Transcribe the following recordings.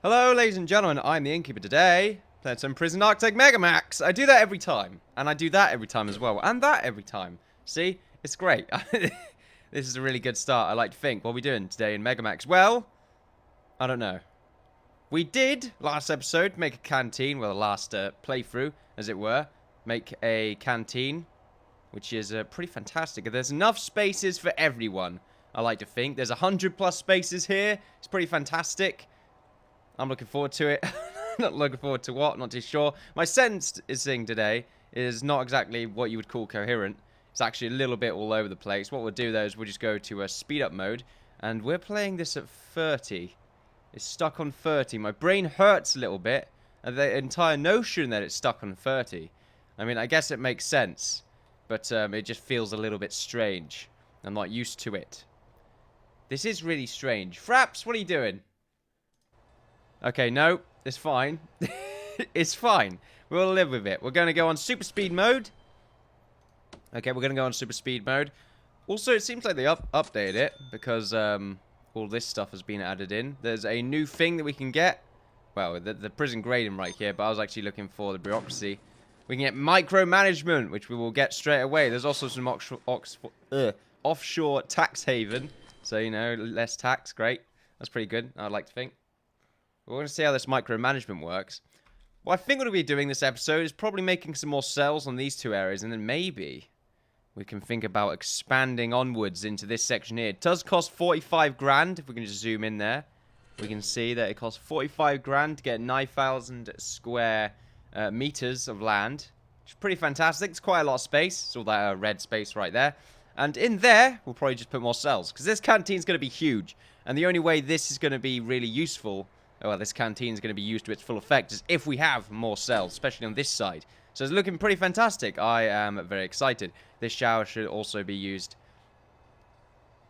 Hello, ladies and gentlemen, I'm the Innkeeper today. Playing some Prison Architect MEGAMAX. I do that every time. And I do that every time as well. And that every time. See? It's great. This is a really good start, I like to think. What are we doing today in MEGAMAX? Well, I don't know. We did, last episode, make a canteen. Well, the last playthrough, as it were. Make a canteen, which is pretty fantastic. There's enough spaces for everyone, I like to think. There's 100+ spaces here. It's pretty fantastic. I'm looking forward to it. Not looking forward to what? Not too sure. My sentencing today is not exactly what you would call coherent. It's actually a little bit all over the place. What we'll do, though, is we'll just go to a speed up mode. And we're playing this at 30. It's stuck on 30. My brain hurts a little bit. And the entire notion that it's stuck on 30. I mean, I guess it makes sense. But it just feels a little bit strange. I'm not used to it. This is really strange. Fraps, what are you doing? Okay, no, it's fine. It's fine. We'll live with it. We're going to go on super speed mode. Okay, we're going to go on super speed mode. Also, it seems like they updated it because all this stuff has been added in. There's a new thing that we can get. Well, the prison grading right here, but I was actually looking for the bureaucracy. We can get micromanagement, which we will get straight away. There's also some offshore tax haven. So, you know, less tax. Great. That's pretty good, I'd like to think. We're going to see how this micromanagement works. What I think we're going to be doing this episode is probably making some more cells on these two areas, and then maybe we can think about expanding onwards into this section here. It does cost 45 grand, if we can just zoom in there. We can see that it costs 45 grand to get 9,000 square meters of land, which is pretty fantastic. It's quite a lot of space. It's all that red space right there. And in there, we'll probably just put more cells, because this canteen's going to be huge. And the only way this is going to be really useful, well, this canteen is going to be used to its full effect, is if we have more cells, especially on this side. So it's looking pretty fantastic. I am very excited. This shower should also be used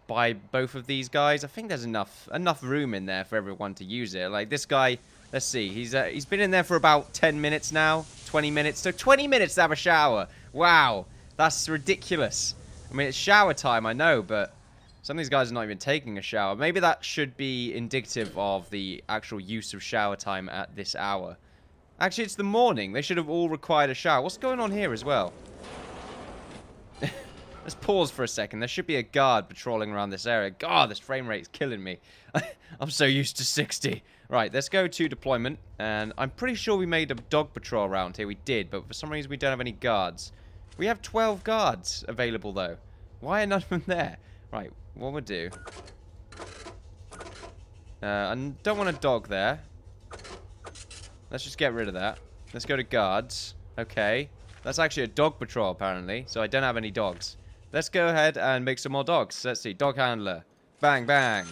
by both of these guys. I think there's enough room in there for everyone to use it. Like this guy, let's see, he's been in there for about 10 minutes now, 20 minutes. So 20 minutes to have a shower. Wow, that's ridiculous. I mean, it's shower time, I know, but some of these guys are not even taking a shower. Maybe that should be indicative of the actual use of shower time at this hour. Actually, it's the morning. They should have all required a shower. What's going on here as well? Let's pause for a second. There should be a guard patrolling around this area. God, this frame rate is killing me. I'm so used to 60. Right, let's go to deployment. And I'm pretty sure we made a dog patrol around here. We did, but for some reason we don't have any guards. We have 12 guards available, though. Why are none of them there? Right, what we'll do... I don't want a dog there. Let's just get rid of that. Let's go to guards. Okay. That's actually a dog patrol, apparently. So I don't have any dogs. Let's go ahead and make some more dogs. Let's see. Dog handler. Bang, bang.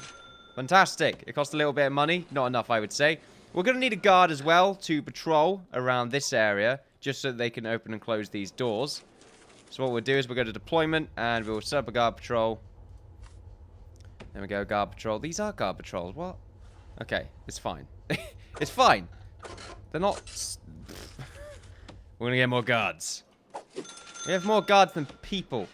Fantastic. It costs a little bit of money. Not enough, I would say. We're going to need a guard as well to patrol around this area, just so that they can open and close these doors. So what we'll do is we'll go to deployment, and we'll set up a guard patrol. There we go, guard patrol. These are guard patrols. What? Okay, it's fine. It's fine. They're not... We're going to get more guards. We have more guards than people.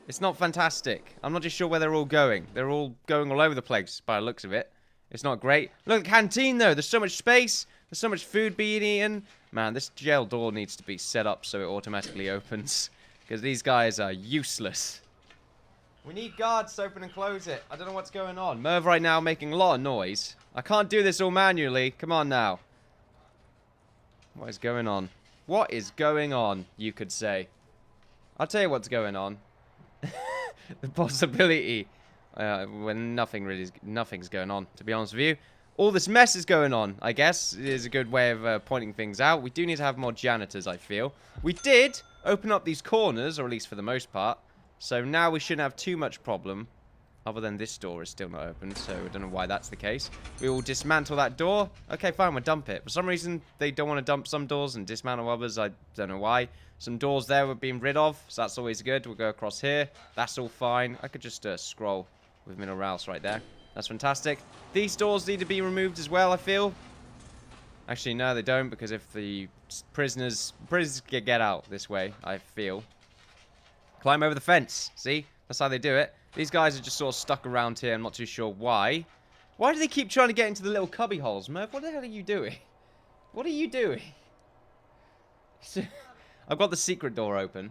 It's not fantastic. I'm not just sure where they're all going. They're all going all over the place by the looks of it. It's not great. Look, the canteen, though. There's so much space. There's so much food being eaten. Man, this jail door needs to be set up so it automatically opens. Because these guys are useless. We need guards to open and close it. I don't know what's going on. Merv right now making a lot of noise. I can't do this all manually. Come on now. What is going on? What is going on, you could say? I'll tell you what's going on. The possibility when nothing's going on, to be honest with you. All this mess is going on, I guess, is a good way of pointing things out. We do need to have more janitors, I feel. We did open up these corners, or at least for the most part. So now we shouldn't have too much problem. Other than this door is still not open, so I don't know why that's the case. We will dismantle that door. Okay, fine, we'll dump it. For some reason, they don't want to dump some doors and dismantle others. I don't know why. Some doors there were being rid of, so that's always good. We'll go across here. That's all fine. I could just scroll with minerals right there. That's fantastic. These doors need to be removed as well, I feel. Actually, no, they don't, because if the prisoners get out this way, I feel. Climb over the fence. See? That's how they do it. These guys are just sort of stuck around here. I'm not too sure why. Why do they keep trying to get into the little cubby holes, Merv? What the hell are you doing? What are you doing? I've got the secret door open.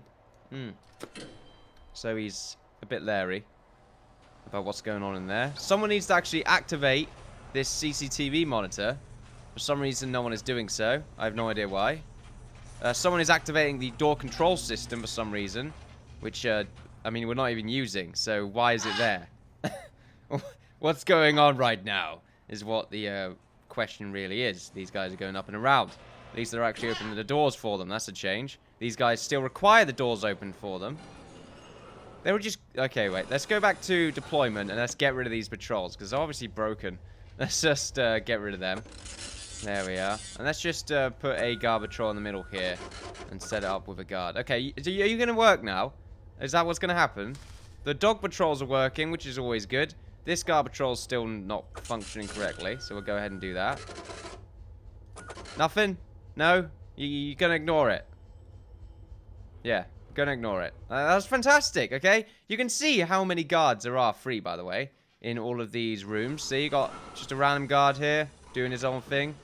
So he's a bit leery about what's going on in there. Someone needs to actually activate this CCTV monitor. For some reason, no one is doing so. I have no idea why. Someone is activating the door control system for some reason, which, I mean, we're not even using. So why is it there? What's going on right now is what the question really is. These guys are going up and around. At least they're actually opening the doors for them. That's a change. These guys still require the doors open for them. They were just... Okay, wait. Let's go back to deployment and let's get rid of these patrols, because they're obviously broken. Let's just get rid of them. There we are. And let's just put a guard patrol in the middle here and set it up with a guard. Okay, are you going to work now? Is that what's going to happen? The dog patrols are working, which is always good. This guard patrol's still not functioning correctly, so we'll go ahead and do that. Nothing? No? You're going to ignore it? Yeah, gonna ignore it. That's fantastic, okay? You can see how many guards there are free, by the way, in all of these rooms. See, you got just a random guard here, doing his own thing.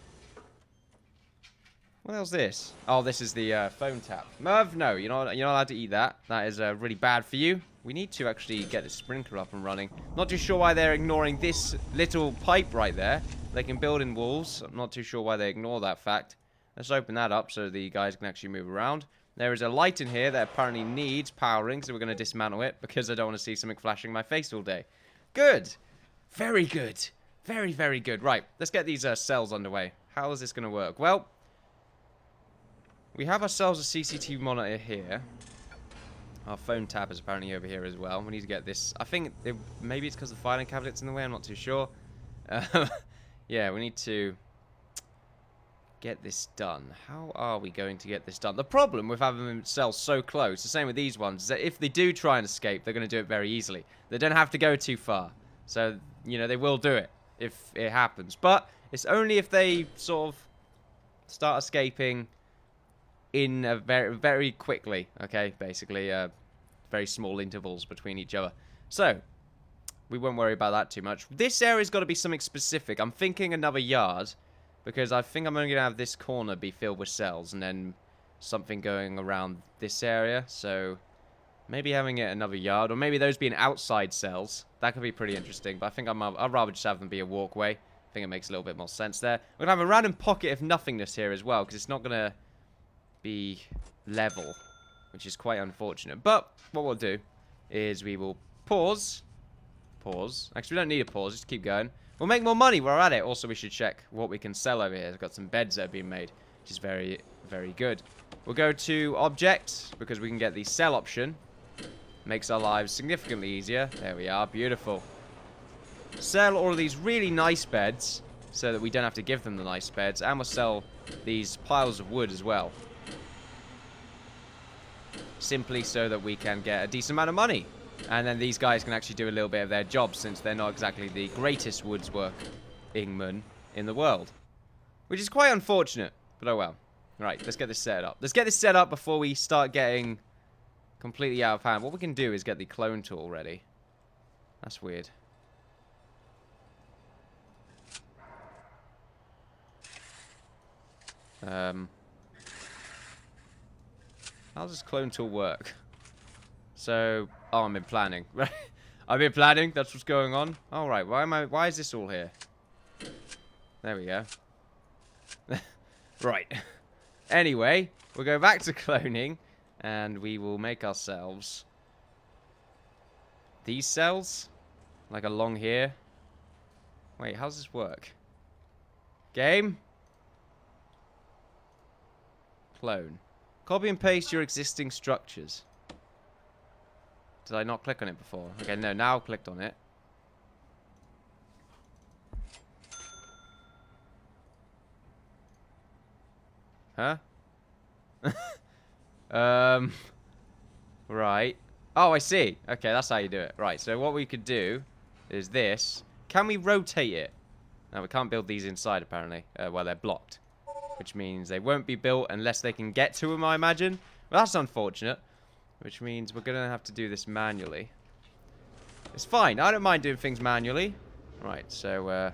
What the hell's this? Oh, this is the phone tap. Merv, no, you're not allowed to eat that. That is really bad for you. We need to actually get the sprinkler up and running. Not too sure why they're ignoring this little pipe right there. They can build in walls. I'm not too sure why they ignore that fact. Let's open that up so the guys can actually move around. There is a light in here that apparently needs powering, so we're going to dismantle it because I don't want to see something flashing in my face all day. Good. Very good. Very, very good. Right, let's get these cells underway. How is this going to work? Well, we have ourselves a CCTV monitor here. Our phone tab is apparently over here as well. We need to get this. I think maybe it's because the filing cabinet's in the way. I'm not too sure. Yeah, we need to get this done. How are we going to get this done? The problem with having them cells so close, the same with these ones, is that if they do try and escape, they're going to do it very easily. They don't have to go too far. So, you know, they will do it if it happens. But it's only if they sort of start escaping in a very quickly, okay? Basically, very small intervals between each other. So, we won't worry about that too much. This area's got to be something specific. I'm thinking another yard, because I think I'm only going to have this corner be filled with cells, and then something going around this area. So, maybe having it another yard, or maybe those being outside cells. That could be pretty interesting, but I think I'd rather just have them be a walkway. I think it makes a little bit more sense there. We're going to have a random pocket of nothingness here as well, because it's not going to be level, which is quite unfortunate. But what we'll do is we will pause. Actually, we don't need a pause. Just keep going. We'll make more money while we're at it. Also, we should check what we can sell over here. We've got some beds that have been made, which is very, very good. We'll go to object, because we can get the sell option. Makes our lives significantly easier. There we are. Beautiful. Sell all of these really nice beds, so that we don't have to give them the nice beds. And we'll sell these piles of wood as well. Simply so that we can get a decent amount of money. And then these guys can actually do a little bit of their job, since they're not exactly the greatest woodsworkingmen in the world. Which is quite unfortunate, but oh well. Right, let's get this set up. Let's get this set up before we start getting completely out of hand. What we can do is get the clone tool ready. That's weird. How does this clone tool work? So, oh, I'm in planning, right? I'm in planning, that's what's going on. Alright, why is this all here? There we go. Right. Anyway, we'll go back to cloning, and we will make ourselves these cells, like along here. Wait, how does this work? Game? Clone. Copy and paste your existing structures. Did I not click on it before? Okay, no, now I've clicked on it. Huh? Right. Oh, I see. Okay, that's how you do it. Right, so what we could do is this. Can we rotate it? No, we can't build these inside, apparently. Well, they're blocked. Which means they won't be built unless they can get to them, I imagine. Well, that's unfortunate. Which means we're going to have to do this manually. It's fine. I don't mind doing things manually. Right, so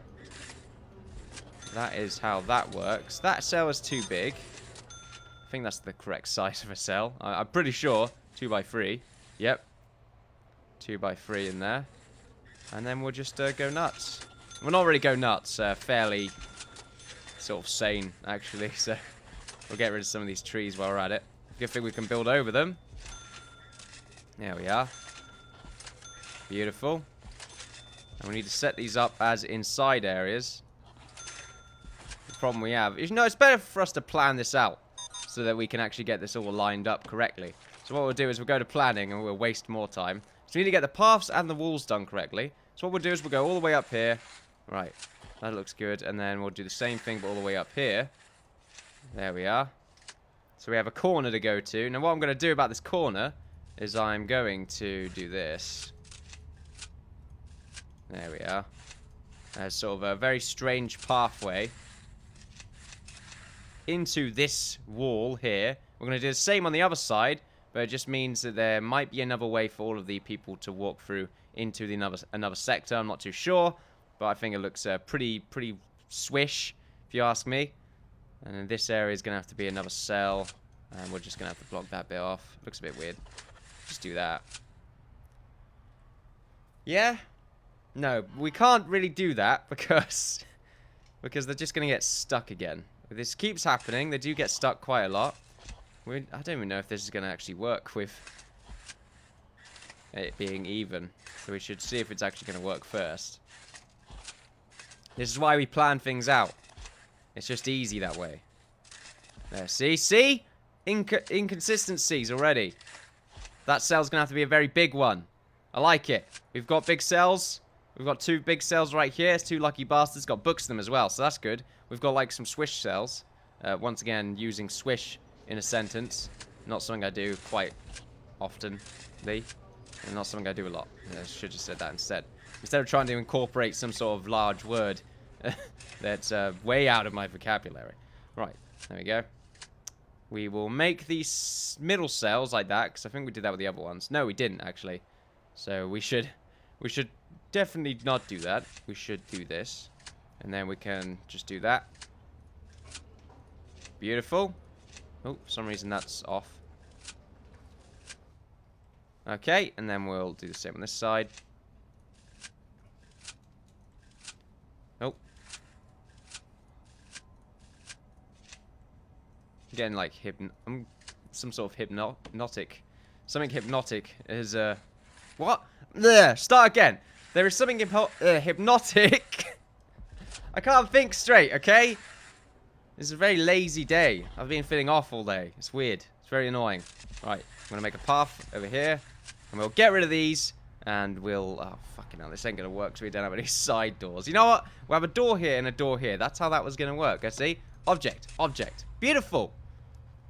that is how that works. That cell is too big. I think that's the correct size of a cell. I'm pretty sure. 2 by 3. Yep. 2 by 3 in there. And then we'll just go nuts. Well, not really go nuts. Fairly sort of sane, actually. So we'll get rid of some of these trees while we're at it. Good thing we can build over them. There we are. Beautiful. And we need to set these up as inside areas. The problem we have is, you know, it's better for us to plan this out so that we can actually get this all lined up correctly. So what we'll do is we'll go to planning and we'll waste more time. So we need to get the paths and the walls done correctly. So what we'll do is we'll go all the way up here. Right. That looks good. And then we'll do the same thing but all the way up here. There we are. So we have a corner to go to. Now what I'm going to do about this corner is I'm going to do this. There we are. There's sort of a very strange pathway into this wall here. We're going to do the same on the other side, but it just means that there might be another way for all of the people to walk through into the another sector. I'm not too sure, but I think it looks pretty swish, if you ask me. And then this area is going to have to be another cell, and we're just going to have to block that bit off. Looks a bit weird. Just do that. Yeah? No, we can't really do that because they're just going to get stuck again. If this keeps happening, they do get stuck quite a lot. I don't even know if this is going to actually work with it being even. So we should see if it's actually going to work first. This is why we plan things out. It's just easy that way. There, see? See? Inconsistencies already. That cell's going to have to be a very big one. I like it. We've got big cells. We've got 2 big cells right here. It's 2 lucky bastards. Got books them as well, so that's good. We've got like some swish cells. Once again, using swish in a sentence. Not something I do quite often. And not something I do a lot. I should have said that instead. Instead of trying to incorporate some sort of large word that's way out of my vocabulary. Right, there we go. We will make these middle cells like that, because I think we did that with the other ones. No, we didn't, actually. So we should definitely not do that. We should do this. And then we can just do that. Beautiful. Oh, for some reason that's off. Okay, and then we'll do the same on this side. Oh. Getting like some sort of hypnotic. Something hypnotic is what? There. Start again. There is something hypnotic. I can't think straight. Okay. It's a very lazy day. I've been feeling off all day. It's weird. It's very annoying. Right. I'm gonna make a path over here, and we'll get rid of these, and we'll. Oh fucking hell! This ain't gonna work. So we don't have any side doors. You know what? We'll have a door here and a door here. That's how that was gonna work. I see. Object. Object. Beautiful.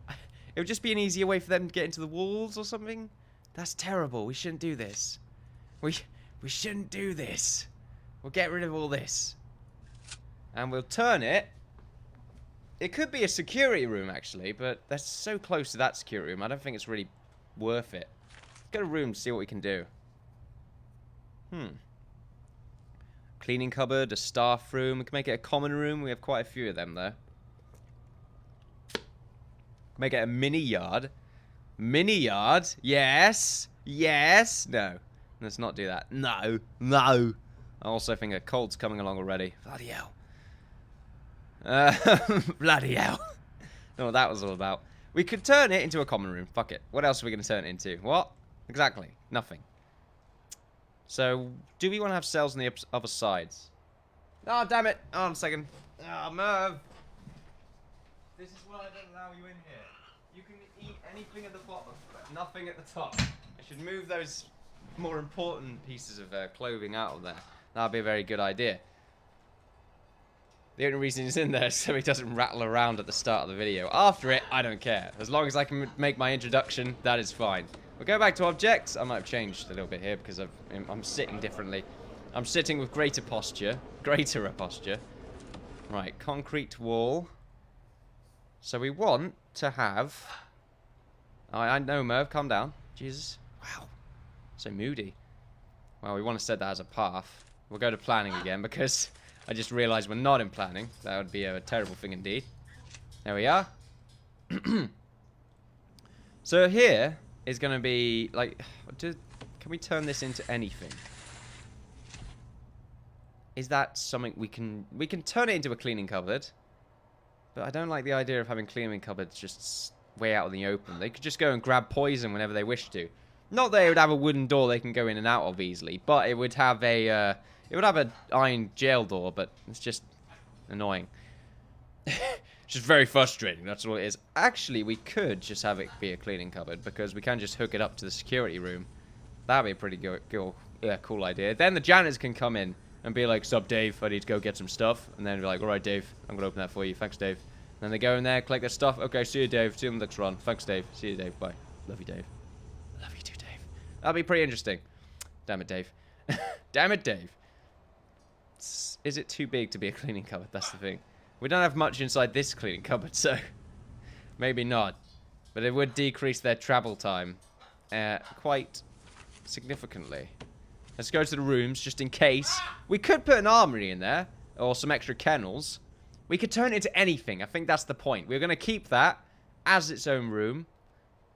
It would just be an easier way for them to get into the walls or something. That's terrible. We shouldn't do this. We shouldn't do this. We'll get rid of all this. And we'll turn it. It could be a security room, actually, but that's so close to that security room. I don't think it's really worth it. Let's go to room to see what we can do. Cleaning cupboard, a staff room. We can make it a common room. We have quite a few of them, though. Make it a mini yard. Mini yard? Yes. Yes. No. Let's not do that. No. No. I also think a cold's coming along already. Bloody hell. Bloody hell. Don't know what that was all about. We could turn it into a common room. Fuck it. What else are we going to turn it into? What? Exactly. Nothing. So, do we want to have cells on the other sides? Oh, damn it. Hold on a second. Oh, Merv. This is why I don't allow you in here. You can eat anything at the bottom, but nothing at the top. I should move those more important pieces of clothing out of there. That would be a very good idea. The only reason he's in there is so he doesn't rattle around at the start of the video. After it, I don't care. As long as I can make my introduction, that is fine. We'll go back to objects. I might have changed a little bit here because I'm sitting differently. I'm sitting with greater posture. Greater posture. Right, concrete wall. So we want to have... I know, Merv, calm down. Jesus. Wow. So moody. Well, we want to set that as a path. We'll go to planning again because I just realized we're not in planning. That would be a terrible thing indeed. There we are. So here is going to be, like, can we turn this into anything? Is that something we can turn it into a cleaning cupboard? But I don't like the idea of having cleaning cupboards just way out in the open. They could just go and grab poison whenever they wish to. Not that it would have a wooden door they can go in and out of easily, but it would have a an iron jail door, but it's just annoying. It's just very frustrating, that's all it is. Actually, we could just have it be a cleaning cupboard, because we can just hook it up to the security room. That'd be a pretty cool idea. Then the janitors can come in and be like, "Sup, Dave, I need to go get some stuff." And then be like, "Alright, Dave, I'm going to open that for you. Thanks, Dave." And then they go in there, collect their stuff. "Okay, see you, Dave. See you on the next run. Thanks, Dave. See you, Dave. Bye. Love you, Dave." Love you too, Dave. That'll be pretty interesting. Damn it, Dave. Damn it, Dave. Is it too big to be a cleaning cupboard? That's the thing. We don't have much inside this cleaning cupboard, so maybe not. But it would decrease their travel time quite significantly. Let's go to the rooms, just in case. We could put an armory in there, or some extra kennels. We could turn it into anything. I think that's the point. We're going to keep that as its own room,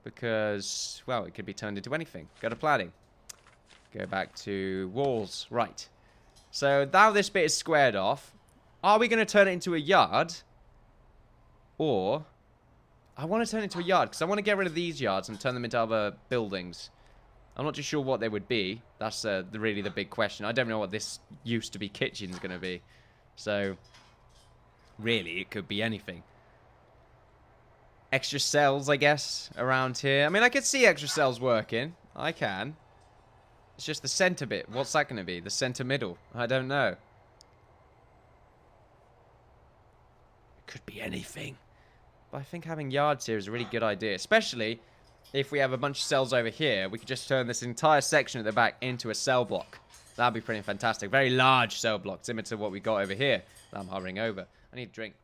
because, well, it could be turned into anything. Go to planning. Go back to walls. Right. So now this bit is squared off. Are we going to turn it into a yard? Or, I want to turn it into a yard, because I want to get rid of these yards and turn them into other buildings. I'm not too sure what they would be. That's really the big question. I don't know what this used to be kitchen is going to be. So, really, it could be anything. Extra cells, I guess, around here. I mean, I could see extra cells working. I can. It's just the center bit. What's that going to be? The center middle? I don't know. It could be anything. But I think having yards here is a really good idea. Especially if we have a bunch of cells over here. We could just turn this entire section at the back into a cell block. That'd be pretty fantastic. Very large cell block, similar to what we got over here that I'm hovering over. I need a drink.